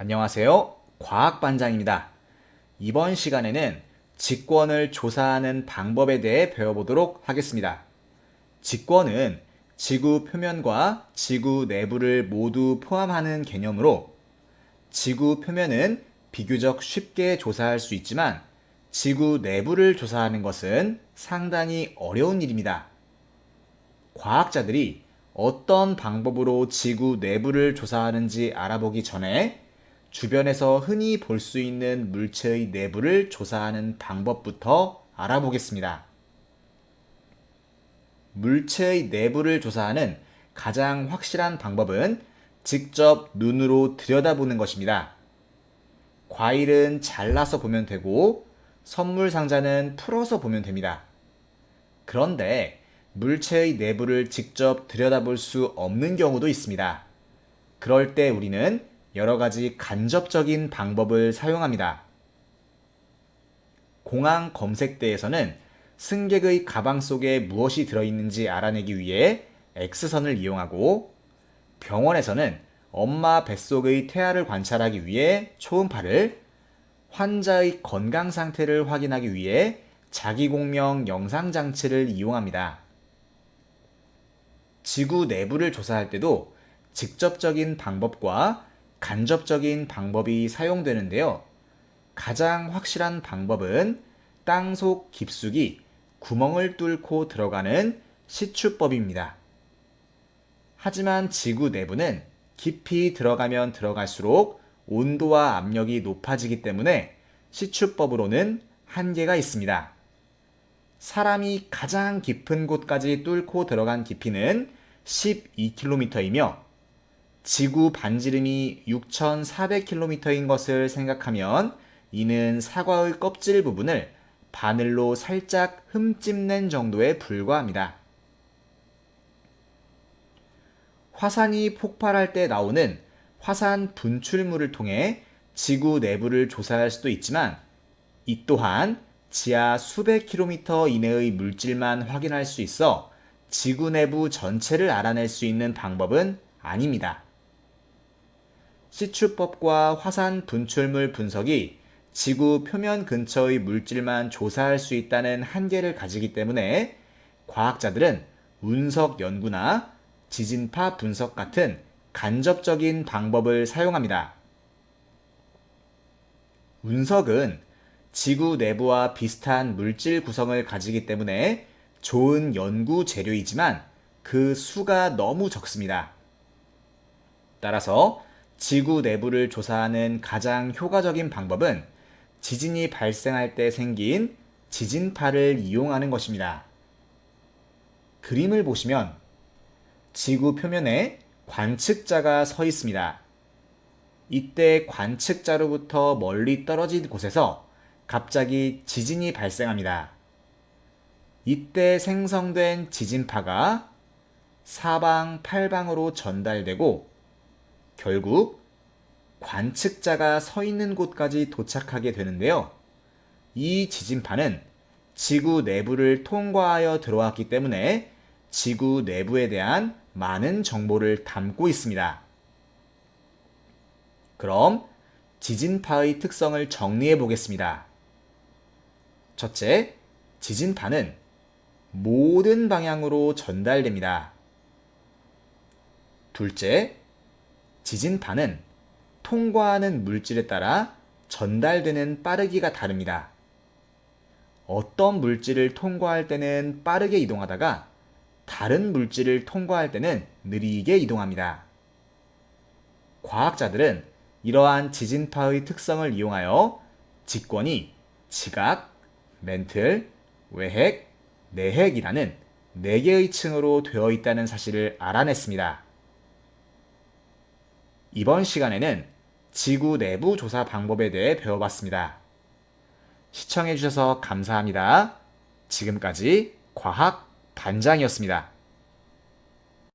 안녕하세요. 과학반장입니다. 이번 시간에는 직권을 조사하는 방법에 대해 배워보도록 하겠습니다. 직권은 지구 표면과 지구 내부를 모두 포함하는 개념으로 지구 표면은 비교적 쉽게 조사할 수 있지만 지구 내부를 조사하는 것은 상당히 어려운 일입니다. 과학자들이 어떤 방법으로 지구 내부를 조사하는지 알아보기 전에 주변에서 흔히 볼 수 있는 물체의 내부를 조사하는 방법부터 알아보겠습니다. 물체의 내부를 조사하는 가장 확실한 방법은 직접 눈으로 들여다보는 것입니다. 과일은 잘라서 보면 되고 선물 상자는 풀어서 보면 됩니다. 그런데 물체의 내부를 직접 들여다볼 수 없는 경우도 있습니다. 그럴 때 우리는 여러 가지 간접적인 방법을 사용합니다. 공항 검색대에서는 승객의 가방 속에 무엇이 들어있는지 알아내기 위해 X선을 이용하고, 병원에서는 엄마 뱃속의 태아를 관찰하기 위해 초음파를, 환자의 건강 상태를 확인하기 위해 자기공명 영상장치를 이용합니다. 지구 내부를 조사할 때도 직접적인 방법과 간접적인 방법이 사용되는데요. 가장 확실한 방법은 땅속 깊숙이 구멍을 뚫고 들어가는 시추법입니다. 하지만 지구 내부는 깊이 들어가면 들어갈수록 온도와 압력이 높아지기 때문에 시추법으로는 한계가 있습니다. 사람이 가장 깊은 곳까지 뚫고 들어간 깊이는 12km이며 지구 반지름이 6,400km인 것을 생각하면 이는 사과의 껍질 부분을 바늘로 살짝 흠집낸 정도에 불과합니다. 화산이 폭발할 때 나오는 화산 분출물을 통해 지구 내부를 조사할 수도 있지만 이 또한 지하 수백 킬로미터 이내의 물질만 확인할 수 있어 지구 내부 전체를 알아낼 수 있는 방법은 아닙니다. 시추법과 화산 분출물 분석이 지구 표면 근처의 물질만 조사할 수 있다는 한계를 가지기 때문에 과학자들은 운석 연구나 지진파 분석 같은 간접적인 방법을 사용합니다. 운석은 지구 내부와 비슷한 물질 구성을 가지기 때문에 좋은 연구 재료이지만 그 수가 너무 적습니다. 따라서 지구 내부를 조사하는 가장 효과적인 방법은 지진이 발생할 때 생긴 지진파를 이용하는 것입니다. 그림을 보시면 지구 표면에 관측자가 서 있습니다. 이때 관측자로부터 멀리 떨어진 곳에서 갑자기 지진이 발생합니다. 이때 생성된 지진파가 사방팔방으로 전달되고 결국 관측자가 서 있는 곳까지 도착하게 되는데요. 이 지진파는 지구 내부를 통과하여 들어왔기 때문에 지구 내부에 대한 많은 정보를 담고 있습니다. 그럼 지진파의 특성을 정리해 보겠습니다. 첫째, 지진파는 모든 방향으로 전달됩니다. 둘째, 지진파는 통과하는 물질에 따라 전달되는 빠르기가 다릅니다. 어떤 물질을 통과할 때는 빠르게 이동하다가 다른 물질을 통과할 때는 느리게 이동합니다. 과학자들은 이러한 지진파의 특성을 이용하여 직권이 지각, 멘틀, 외핵, 내핵이라는 4개의 층으로 되어 있다는 사실을 알아냈습니다. 이번 시간에는 지구 내부 조사 방법에 대해 배워봤습니다. 시청해주셔서 감사합니다. 지금까지 과학 반장이었습니다.